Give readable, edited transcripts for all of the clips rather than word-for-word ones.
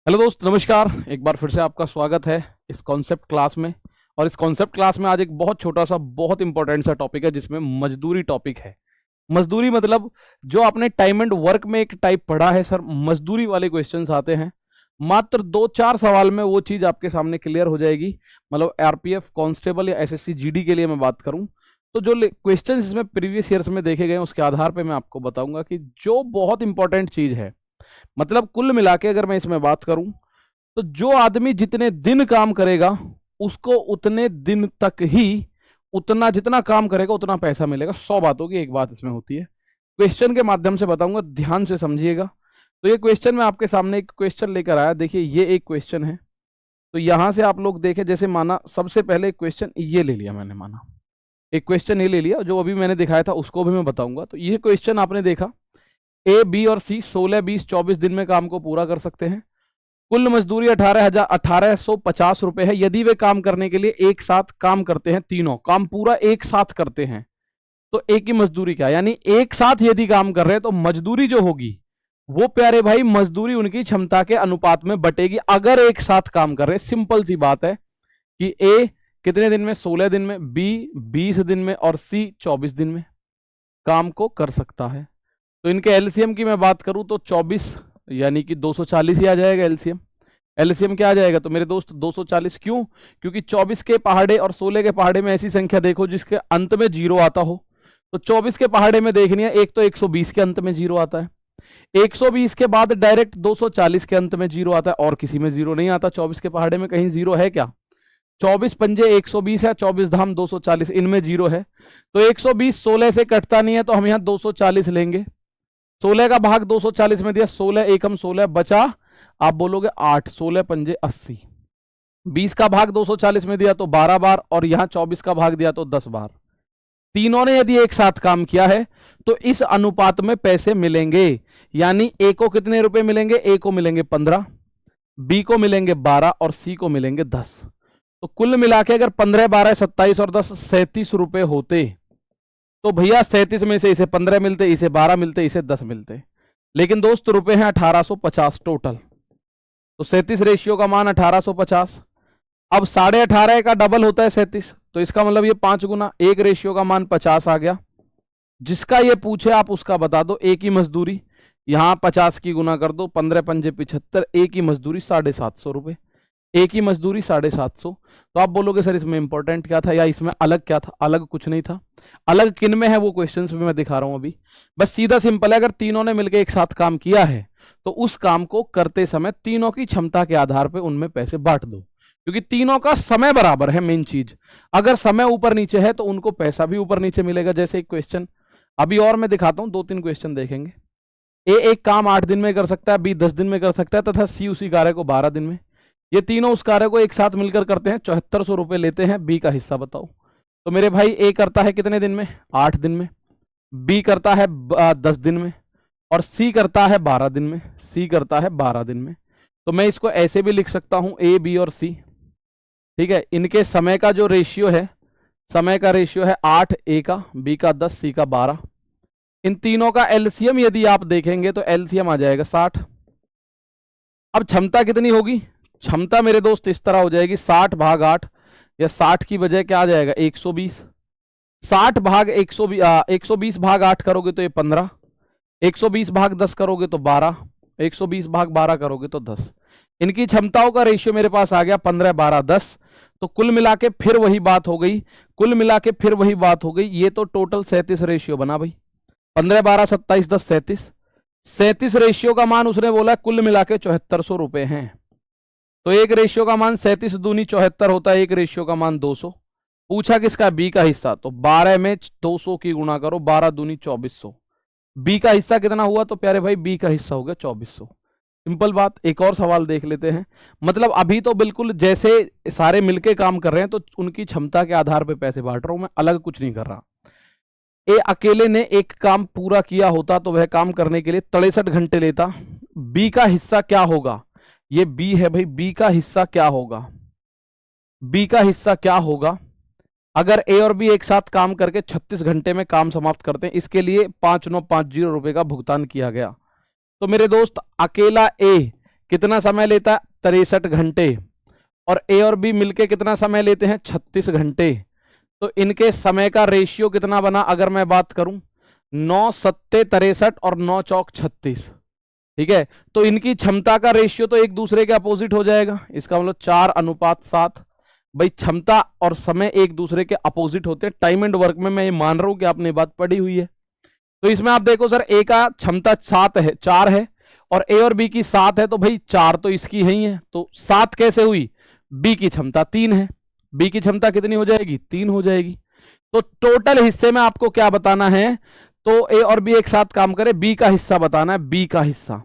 Hello दोस्त, नमस्कार। एक बार फिर से आपका स्वागत है इस कॉन्सेप्ट क्लास में। और इस कॉन्सेप्ट क्लास में आज एक बहुत छोटा सा बहुत इंपॉर्टेंट सा टॉपिक है जिसमें मजदूरी टॉपिक है। मजदूरी मतलब जो आपने टाइम एंड वर्क में एक टाइप पढ़ा है सर, मजदूरी वाले क्वेश्चंस आते हैं। मात्र 2-4 सवाल में वो चीज़ आपके सामने क्लियर हो जाएगी। मतलब आरपीएफ कांस्टेबल या एसएससी जीडी के लिए मैं बात करूं तो जो क्वेश्चन इसमें प्रीवियस ईयर्स में देखे गए हैं उसके आधार पर मैं आपको बताऊंगा कि जो बहुत इंपॉर्टेंट चीज़ है। मतलब कुल मिला के अगर मैं इसमें बात करूं तो जो आदमी जितने दिन काम करेगा उसको उतने दिन तक ही उतना जितना काम करेगा उतना पैसा मिलेगा। 100 बातों की एक बात इसमें होती है। क्वेश्चन के माध्यम से बताऊंगा, ध्यान से समझिएगा। तो ये क्वेश्चन मैं आपके सामने एक क्वेश्चन लेकर आया। देखिए ये एक क्वेश्चन है। तो यहां से आप लोग देखें, जैसे माना सबसे पहले एक क्वेश्चन ये ले लिया मैंने, माना एक क्वेश्चन ये ले लिया जो अभी मैंने दिखाया था उसको भी मैं बताऊंगा। तो ये क्वेश्चन आपने देखा, ए बी और सी 16, 20, 24 दिन में काम को पूरा कर सकते हैं। कुल मजदूरी 18,850 रुपए है यदि वे काम करने के लिए एक साथ काम करते हैं। तीनों काम पूरा एक साथ करते हैं तो एक ही मजदूरी क्या, यानी एक साथ यदि काम कर रहे हैं तो मजदूरी जो होगी वो प्यारे भाई मजदूरी उनकी क्षमता के अनुपात में बटेगी। अगर एक साथ काम कर रहे हैं, सिंपल सी बात है कि ए कितने दिन में, 16 दिन में, बी 20 दिन में और सी 24 दिन में काम को कर सकता है। तो इनके एलसीएम की मैं बात करूं तो 24 यानी कि 240 ही आ जाएगा एलसीएम। एलसीएम क्या आ जाएगा तो मेरे दोस्त 240। क्यों? क्योंकि 24 के पहाड़े और 16 के पहाड़े में ऐसी संख्या देखो जिसके अंत में जीरो आता हो। तो 24 के पहाड़े में देखनी है, एक तो 120 के अंत में जीरो आता है, 120 के बाद डायरेक्ट 240 के अंत में जीरो आता है और किसी में जीरो नहीं आता। 24 के पहाड़े में कहीं जीरो है क्या? 24 पंजे 120 है, 24 धाम 240, इनमें जीरो है। तो 120 16 से कटता नहीं है तो हम यहां 240 लेंगे। 16 का भाग 240 में दिया, 16 एकम 16 बचा, आप बोलोगे 8, 16 पंजे 80। 20 का भाग 240 में दिया तो 12 बार और यहां 24 का भाग दिया तो 10 बार। तीनों ने यदि एक साथ काम किया है तो इस अनुपात में पैसे मिलेंगे। यानी ए को कितने रुपए मिलेंगे? ए को मिलेंगे 15, बी को मिलेंगे 12 और सी को मिलेंगे 10। तो कुल मिला के अगर 15, 12, 27 और 10 37 रुपए होते तो भैया 37 में से इसे 15 मिलते, इसे 12 मिलते, इसे 10 मिलते। लेकिन दोस्त रुपए हैं 1850 टोटल। तो 37 रेशियो का मान 1850। अब 18.5 का डबल होता है 37, तो इसका मतलब ये 5 गुना, एक रेशियो का मान 50 आ गया। जिसका ये पूछे आप उसका बता दो। एक ही मजदूरी यहां 50 की गुना कर दो, 15 पंजे 75, एक ही मजदूरी 750 रुपए। एक ही मजदूरी 750। तो आप बोलोगे सर इसमें इंपॉर्टेंट क्या था या इसमें अलग क्या था? अलग कुछ नहीं था। अलग किन में है वो क्वेश्चंस भी मैं दिखा रहा हूं अभी। बस सीधा सिंपल है, अगर तीनों ने मिलकर एक साथ काम किया है तो उस काम को करते समय तीनों की क्षमता के आधार पर उनमें पैसे बांट दो, क्योंकि तीनों का समय बराबर है। मेन चीज, अगर समय ऊपर नीचे है तो उनको पैसा भी ऊपर नीचे मिलेगा। जैसे एक क्वेश्चन अभी और मैं दिखाता हूं, 2-3 क्वेश्चन देखेंगे। ए एक काम 8 दिन में कर सकता है, बी 10 दिन में कर सकता है तथा सी उसी कार्य को 12 दिन में। ये तीनों उस कार्य को एक साथ मिलकर करते हैं, 7400 रुपए लेते हैं। बी का हिस्सा बताओ। तो मेरे भाई ए करता है कितने दिन में? 8 दिन में। बी करता है 10 दिन में और सी करता है 12 दिन में। सी करता है 12 दिन में। तो मैं इसको ऐसे भी लिख सकता हूं, ए बी और सी। ठीक है, इनके समय का जो रेशियो है, समय का रेशियो है 8, ए का, बी का 10, सी का 12। इन तीनों का एलसीएम यदि आप देखेंगे तो एलसीएम आ जाएगा 60। अब क्षमता कितनी होगी? क्षमता मेरे दोस्त इस तरह हो जाएगी 60 भाग 8, या 60 की बजाय क्या आ जाएगा 120। 60 भाग 120, 120 भाग 8 करोगे तो ये 15, 120 भाग 10 करोगे तो 12, 120 भाग 12 करोगे तो 10। इनकी क्षमताओं का रेशियो मेरे पास आ गया 15, 12, 10। तो कुल मिला के फिर वही बात हो गई, कुल मिला के फिर वही बात हो गई। ये तो टोटल 37 रेशियो बना भाई। 15, 12, 27, 10, 37। 37 रेशियो का मान उसने बोला कुल मिला के 7400 रुपए हैं। तो एक रेशियो का मान 37 दूनी 74 होता है, एक रेशियो का मान 200। पूछा किसका? बी का हिस्सा। तो 12 में 200 की गुणा करो, 12 दूनी 2400। बी का हिस्सा कितना हुआ? तो प्यारे भाई बी का हिस्सा हो गया 2400। सिंपल बात। एक और सवाल देख लेते हैं। मतलब अभी तो बिल्कुल जैसे सारे मिलके काम कर रहे हैं तो उनकी क्षमता के आधार पर पैसे बांट रहा हूं मैं, अलग कुछ नहीं कर रहा। ए अकेले ने एक काम पूरा किया होता तो वह काम करने के लिए 63 घंटे लेता। बी का हिस्सा क्या होगा? ये बी है भाई, बी का हिस्सा क्या होगा? बी का हिस्सा क्या होगा अगर ए और बी एक साथ काम करके 36 घंटे में काम समाप्त करते हैं? इसके लिए 5950 रुपए का भुगतान किया गया। तो मेरे दोस्त अकेला ए कितना समय लेता है 63 घंटे, और ए और बी मिलके कितना समय लेते हैं 36 घंटे। तो इनके समय का रेशियो कितना बना, अगर मैं बात करूं 9 सत्ते 63 और 9 चौक 36, ठीक है। तो इनकी क्षमता का रेशियो तो एक दूसरे के अपोजिट हो जाएगा, इसका मतलब 4:7। भाई क्षमता और समय एक दूसरे के अपोजिट होते हैं। टाइम एंड वर्क में मैं ये मान रहा हूं कि आपने बात पढ़ी हुई है। तो इसमें आप देखो सर, ए का क्षमता 4 है और ए और बी की 7 है, तो भाई 4 तो इसकी ही है, तो 7 कैसे हुई, बी की क्षमता 3 है, बी की क्षमता कितनी हो जाएगी 3 हो जाएगी। तो टोटल हिस्से में आपको क्या बताना है, तो ए और बी एक साथ काम करे, बी का हिस्सा बताना है। बी का हिस्सा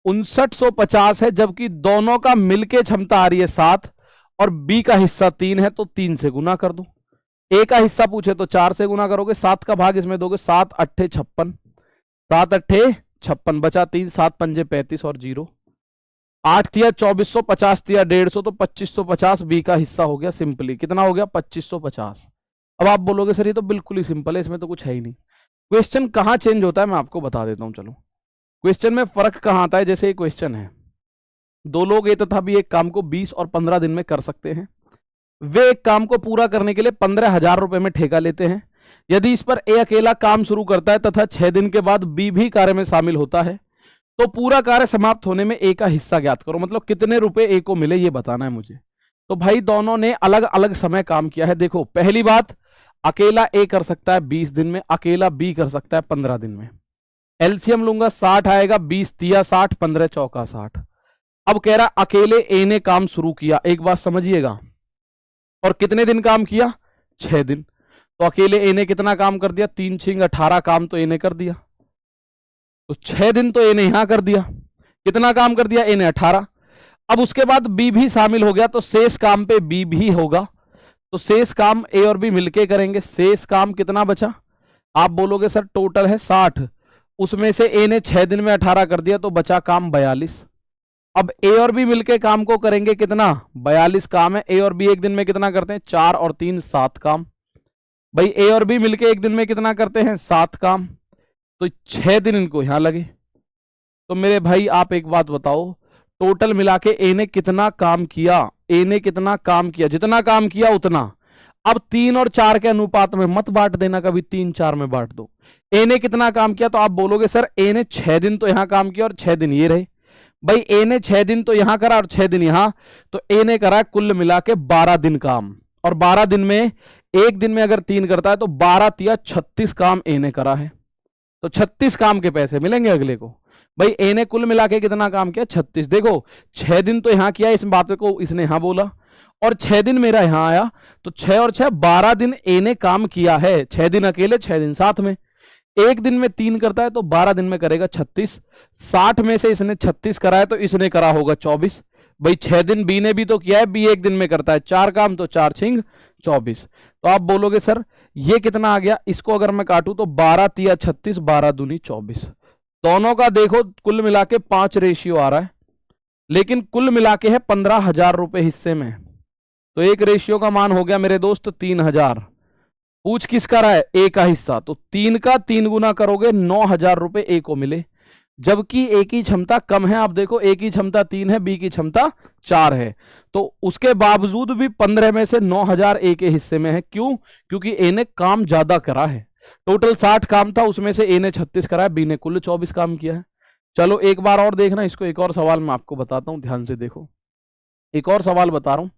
5950 है, जबकि दोनों का मिलके क्षमता आ रही है 7 और बी का हिस्सा 3 है, तो 3 से गुना कर दो। ए का हिस्सा पूछे तो 4 से गुना करोगे, 7 का भाग इसमें दोगे, 7 अट्ठे 56, 7 अट्ठे 56, बचा 3, 7 पंजे 35 और 0, 8 तिया 2450 तिया 150, तो 2550 बी का हिस्सा हो गया। सिंपली कितना हो गया 2550। अब आप बोलोगे सर ये तो बिल्कुल ही सिंपल है, इसमें तो कुछ है ही नहीं। क्वेश्चन कहां चेंज होता है मैं आपको बता देता हूं। चलो क्वेश्चन में फर्क कहां आता है, जैसे ये क्वेश्चन है, दो लोग ए तथा बी एक काम को 20 और 15 दिन में कर सकते हैं। वे एक काम को पूरा करने के लिए 15,000 रुपए में ठेका लेते हैं। यदि इस पर ए अकेला काम शुरू करता है तथा 6 दिन के बाद बी भी कार्य में शामिल होता है, तो पूरा कार्य समाप्त होने में ए का हिस्सा ज्ञात करो। मतलब कितने रुपए ए को मिले ये बताना है मुझे। तो भाई दोनों ने अलग अलग समय काम किया है। देखो पहली बात, अकेला ए कर सकता है 20 दिन में, अकेला बी कर सकता है 15 दिन में। एलसीएम लूंगा 60 आएगा, 20 तिया 60, 15 चौका 60। अब कह रहा अकेले ए ने काम शुरू किया, एक बात समझिएगा, और कितने दिन काम किया 6 दिन। तो अकेले ए ने कितना काम कर दिया, 3 6 18 काम तो ए ने कर दिया। तो 6 दिन तो ए ने यहां कर दिया, कितना काम कर दिया ए ने 18। अब उसके बाद बी भी शामिल हो गया, तो शेष काम पे बी भी होगा। तो शेष काम ए और बी मिलके करेंगे। शेष काम कितना बचा, आप बोलोगे सर टोटल है 60, उसमें से ए ने 6 दिन में 18 कर दिया, तो बचा काम 42। अब ए और बी मिलके काम को करेंगे कितना, 42 काम है। ए और बी एक दिन में कितना करते हैं, 4 और 3 7 काम। भाई ए और बी मिलके एक दिन में कितना करते हैं 7 काम, तो 6 दिन इनको यहां लगे। तो मेरे भाई आप एक बात बताओ, टोटल मिला के ए ने कितना काम किया, ए ने कितना काम किया, जितना काम किया उतना। अब 3 और 4 के अनुपात में मत बांट देना, कभी 3 4 में बांट दो। ए ने कितना काम किया, तो आप बोलोगे सर ए ने 6 दिन तो यहां काम किया और 6 दिन ये रहे। भाई ए ने 6 दिन तो यहां करा और 6 दिन यहां, तो ए ने करा कुल मिला के 12 दिन काम। और 12 दिन में एक दिन में अगर 3 करता है तो 12 तिया 36 काम ए ने करा है, तो 36 काम के पैसे मिलेंगे अगले को। भाई ए ने कुल मिला के कितना काम किया 36। देखो 6 दिन तो यहां किया, इस बात को इसने यहां बोला, और 6 दिन मेरा यहां आया, तो 6 और 6 12 दिन ए ने काम किया है। 6 दिन अकेले, 6 दिन साथ में। एक दिन में 3 करता है तो 12 दिन में करेगा 36। 60 में से इसने 36 करा है, तो इसने करा होगा 24। भाई 6 दिन बी ने भी तो किया है, बी एक दिन में करता है 4 काम, तो 4 छिंग 24। तो आप बोलोगे सर ये कितना आ गया, इसको अगर मैं काटूं तो 12 तिया 36, 12 दूनी 24। दोनों का देखो कुल मिला के 5 रेशियो आ रहा है, लेकिन कुल मिला के है 15,000 रुपए हिस्से में। तो एक रेशियो का मान हो गया मेरे दोस्त 3,000। पूछ किसका रहा है, ए का हिस्सा, तो 3 का 3 गुना करोगे 9,000 रुपए ए को मिले, जबकि ए की क्षमता कम है। आप देखो ए की क्षमता 3 है, बी की क्षमता 4 है, तो उसके बावजूद भी 15 में से 9,000 ए के हिस्से में है। क्यों, क्योंकि ए ने काम ज्यादा करा है। टोटल 60 काम था, उसमें से ए ने 36 करा है, बी ने कुल 24 काम किया है। चलो एक बार और देखना इसको, एक और सवाल मैं आपको बताता हूं, ध्यान से देखो। एक और सवाल बता रहा हूं,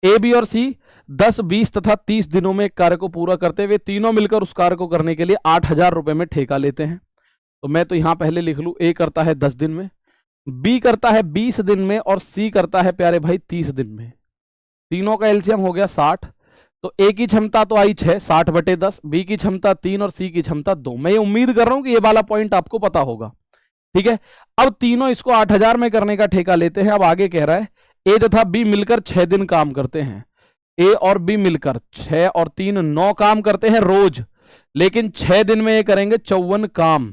ए बी और सी 10 20 तथा 30 दिनों में एक कार्य को पूरा करते हुए तीनों मिलकर उस कार्य को करने के लिए 8,000 रुपए में ठेका लेते हैं। तो मैं तो यहां पहले लिख लूं, ए करता है 10 दिन में, बी करता है 20 दिन में, और सी करता है प्यारे भाई 30 दिन में। तीनों का एलसीएम हो गया 60। तो ए की क्षमता तो आई 6, 60/10, बी की क्षमता 3 और सी की क्षमता 2। मैं ये उम्मीद कर रहा हूं कि ये वाला पॉइंट आपको पता होगा, ठीक है। अब तीनों इसको 8,000 में करने का ठेका लेते हैं। अब आगे कह रहा है ए तथा बी मिलकर 6 दिन काम करते हैं। ए और बी मिलकर 6 और 3 9 काम करते हैं रोज, लेकिन 6 दिन में ये करेंगे 54 काम।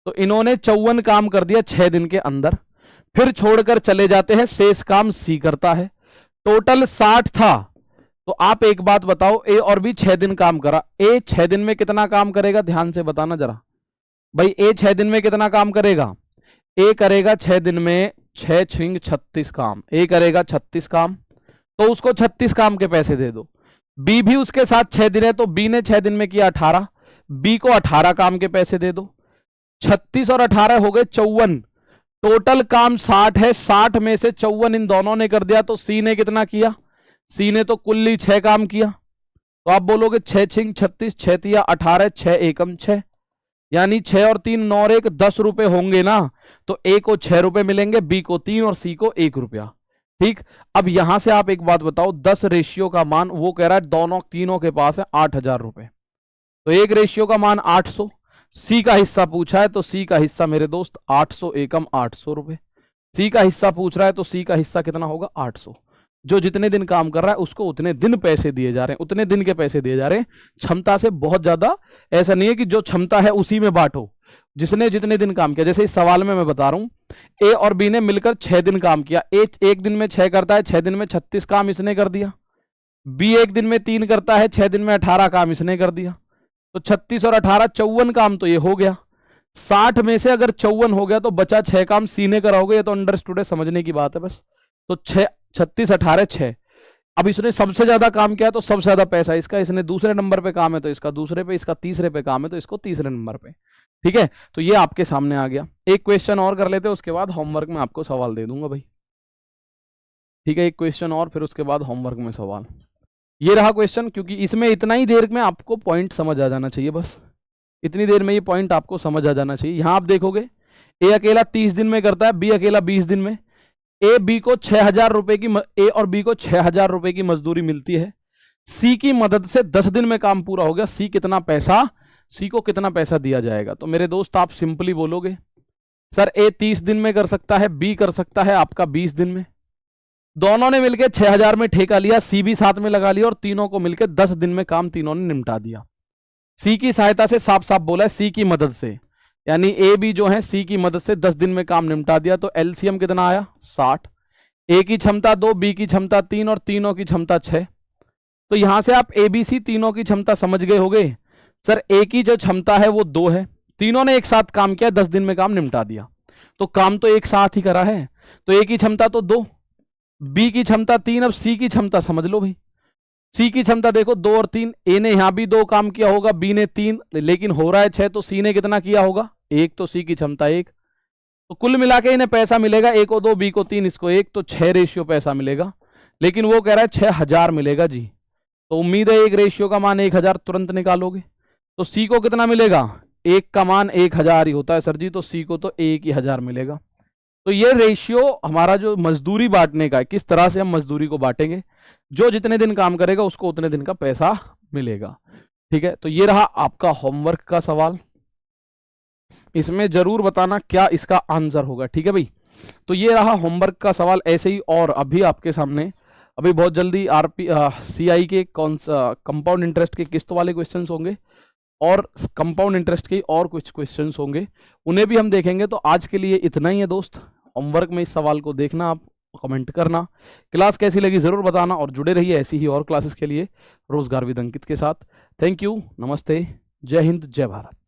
तो इन्होंने 54 काम कर दिया 6 दिन के अंदर, फिर छोड़कर चले जाते हैं, शेष काम सी करता है। टोटल 60 था, तो आप एक बात बताओ, ए और बी 6 दिन काम करा, ए 6 दिन में कितना काम करेगा, ध्यान से बताना जरा। भाई ए 6 दिन में कितना काम करेगा, ए करेगा 6 दिन में 6 छिंग 36 काम, ए करेगा 36 काम, तो उसको 36 काम के पैसे दे दो। बी भी उसके साथ 6 दिन है, तो बी ने 6 दिन में किया 18, बी को 18 काम के पैसे दे दो। 36 और 18 हो गए 54, टोटल काम 60 है, 60 में से 54 इन दोनों ने कर दिया, तो सी ने कितना किया, सी ने तो कुल ही 6 काम किया। तो आप बोलोगे 6 छिंग 36, 6 तिया 18, 6 एकम 6, यानी 6 और 3 9 और 1 10 रुपए होंगे ना, तो ए को 6 रुपए मिलेंगे, बी को 3 और सी को 1 रुपया। ठीक, अब यहां से आप एक बात बताओ, 10 रेशियो का मान वो कह रहा है दोनों तीनों के पास है 8000 रुपए, तो एक रेशियो का मान 800, सी का हिस्सा पूछा है तो सी का हिस्सा मेरे दोस्त 800 एकम 800 रुपए, सी का हिस्सा पूछ रहा है तो सी का हिस्सा कितना होगा 800। जो जितने दिन काम कर रहा है उसको उतने दिन पैसे दिए जा रहे हैं, उतने दिन के पैसे दिए जा रहे हैं, क्षमता से बहुत ज्यादा। ऐसा नहीं है कि जो क्षमता है उसी में बांटो, जिसने जितने दिन काम किया। जैसे इस सवाल में मैं बता रहा हूं, ए और बी ने मिलकर 6 दिन काम किया, ए एक दिन में 6 करता है, 6 दिन में 36 काम इसने कर दिया। बी एक दिन में 3 करता है, 6 दिन में 18 काम इसने कर दिया। तो 36 और 18 54 काम तो ये हो गया। 60 में से अगर 54 हो गया तो बचा 6 काम सी ने कराओगे, ये तो अंडरस्टूड है, समझने की बात है बस। तो 36 18 6, अब इसने सबसे ज्यादा काम किया तो सबसे ज्यादा पैसा इसका, इसने दूसरे नंबर पे काम है तो इसका दूसरे पे, इसका तीसरे पे काम है तो इसको तीसरे नंबर पे। ठीक है, तो ये आपके सामने आ गया। एक क्वेश्चन और कर लेते हैं, उसके बाद होमवर्क में आपको सवाल दे दूंगा भाई। ठीक है, एक क्वेश्चन और, फिर उसके बाद होमवर्क में सवाल। ये रहा क्वेश्चन, क्योंकि इसमें इतना ही देर में आपको पॉइंट समझ आ जाना चाहिए, बस इतनी देर में ये पॉइंट आपको समझ आ जाना चाहिए। यहां आप देखोगे ए अकेला 30 दिन में करता है, बी अकेला 20 दिन में। ए बी को 6000 रुपए की ए और बी को 6000 रुपए की मजदूरी मिलती है। सी की मदद से 10 दिन में काम पूरा हो गया, सी कितना पैसा, सी को कितना पैसा दिया जाएगा। तो मेरे दोस्त आप सिंपली बोलोगे सर ए 30 दिन में कर सकता है, बी कर सकता है आपका 20 दिन में। दोनों ने मिलकर 6000 में ठेका लिया, सी भी साथ में लगा लिया और तीनों को मिलकर 10 दिन में काम तीनों ने निपटा दिया। सी की सहायता से, साफ साफ बोला है सी की मदद से, यानी ए बी जो है सी की मदद से 10 दिन में काम निपटा दिया। तो एलसीएम कितना आया 60, ए की क्षमता 2, बी की क्षमता 3 और तीनों की क्षमता 6। तो यहां से आप ए बी सी तीनों की क्षमता समझ गए होगे। सर ए की जो क्षमता है वो 2 है, तीनों ने एक साथ काम किया, 10 दिन में काम निपटा दिया, तो काम तो एक साथ ही करा है। तो ए की क्षमता तो 2, बी की क्षमता 3, अब सी की क्षमता समझ लो भाई। सी की क्षमता देखो 2 और 3, ए ने यहां भी 2 काम किया होगा, बी ने 3, लेकिन हो रहा है 6, तो सी ने कितना किया होगा 1, तो सी की क्षमता 1। तो कुल मिला के इन्हें पैसा मिलेगा, ए को 2, बी को 3, इसको 1, तो 6 रेशियो पैसा मिलेगा। लेकिन वो कह रहा है 6000 मिलेगा जी, तो उम्मीद है एक रेशियो का मान 1000 तुरंत निकालोगे। तो सी को कितना मिलेगा, 1 का मान 1000 ही होता है सर जी, तो सी को तो 1000 मिलेगा। तो ये रेशियो हमारा जो मजदूरी बांटने का है, किस तरह से हम मजदूरी को बांटेंगे, जो जितने दिन काम करेगा उसको उतने दिन का पैसा मिलेगा। ठीक है, तो ये रहा आपका होमवर्क का सवाल, इसमें जरूर बताना क्या इसका आंसर होगा। ठीक है भाई, तो ये रहा होमवर्क का सवाल। ऐसे ही और अभी आपके सामने अभी बहुत जल्दी आरपी सीआई के कंपाउंड इंटरेस्ट के किस्त वाले क्वेश्चंस होंगे और कंपाउंड इंटरेस्ट के और कुछ क्वेश्चंस होंगे, उन्हें भी हम देखेंगे। तो आज के लिए इतना ही है दोस्त, होमवर्क में इस सवाल को देखना, आप कमेंट करना, क्लास कैसी लगी ज़रूर बताना और जुड़े रहिए ऐसी ही और क्लासेस के लिए रोजगार विद अंकित के साथ। थैंक यू, नमस्ते, जय हिंद, जय भारत।